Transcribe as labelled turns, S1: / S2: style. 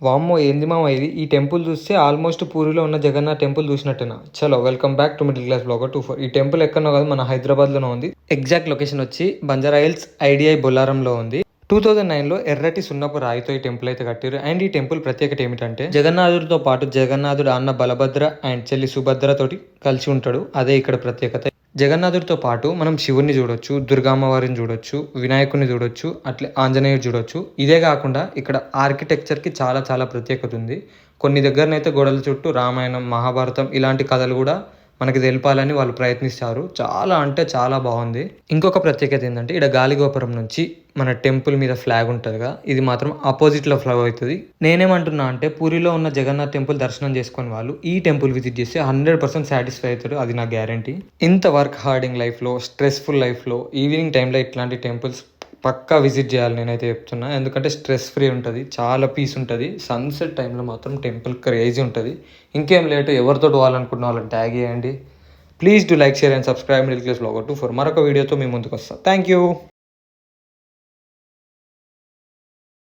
S1: వామ్మో! ఏంది మామ ఇది? ఈ టెంపుల్ చూస్తే ఆల్మోస్ట్ పూరిలో ఉన్న జగన్నాథ్ టెంపుల్ చూసినట్టేనా? చలో welcome back to middle class blogger 24. ఈ టెంపుల్ ఎక్కడనో కాదు, మన హైదరాబాద్‌లోనే ఉంది. ఎగ్జాక్ట్ లొకేషన్ వచ్చి బంజారా హిల్స్ ఐడిఐ బొల్లారంలో ఉంది. 2009లో ఎర్రటి సున్నపు రాయితో ఈ టెంపుల్ అయితే కట్టారు. అండ్ ఈ టెంపుల్ ప్రత్యేకత ఏమిటంటే జగన్నాథుడితో పాటు జగన్నాథుడు అన్న బలభద్ర అండ్ చెల్లి సుభద్ర తోటి కలిసి ఉంటాడు. అదే ఇక్కడ ప్రత్యేకత. జగన్నాథుడితో పాటు మనం శివుణ్ణి చూడొచ్చు, దుర్గామ్మవారిని చూడొచ్చు, వినాయకుడిని చూడొచ్చు, అట్లే ఆంజనేయుడు చూడొచ్చు. ఇదే కాకుండా ఇక్కడ ఆర్కిటెక్చర్కి చాలా చాలా ప్రత్యేకత ఉంది. కొన్ని దగ్గరనైతే గోడల చుట్టూ రామాయణం, మహాభారతం ఇలాంటి కథలు కూడా మనకి తెలపాలని వాళ్ళు ప్రయత్నిస్తారు. చాలా అంటే చాలా బాగుంది. ఇంకొక ప్రత్యేకత ఏంటంటే ఇక్కడ గాలిగోపురం నుంచి మన టెంపుల్ మీద ఫ్లాగ్ ఉంటుందిగా, ఇది మాత్రం ఆపోజిట్లో ఫ్లాగ్ అవుతుంది. నేనేమంటున్నా అంటే పూరిలో ఉన్న జగన్నాథ్ టెంపుల్ దర్శనం చేసుకుని వాళ్ళు ఈ టెంపుల్ విజిట్ చేస్తే 100% సాటిస్ఫై అవుతారు. అది నా గ్యారంటీ. ఇంత వర్క్ హార్డింగ్ లైఫ్లో, స్ట్రెస్ఫుల్ లైఫ్లో ఈవినింగ్ టైంలో ఇట్లాంటి టెంపుల్స్ పక్కా విజిట్ చేయాలి నేనైతే చెప్తున్నా. ఎందుకంటే స్ట్రెస్ ఫ్రీ ఉంటుంది, చాలా పీస్ ఉంటుంది. సన్సెట్ టైంలో మాత్రం టెంపుల్ క్రేజీ ఉంటుంది. ఇంకేం లేటు, ఎవరితో పోవాలనుకున్న వాళ్ళని ట్యాగ్ చేయండి. Please do like, share and subscribe middle class blogger 24. మరొక వీడియోతో మీ ముందుకు వస్తాను. Thank you.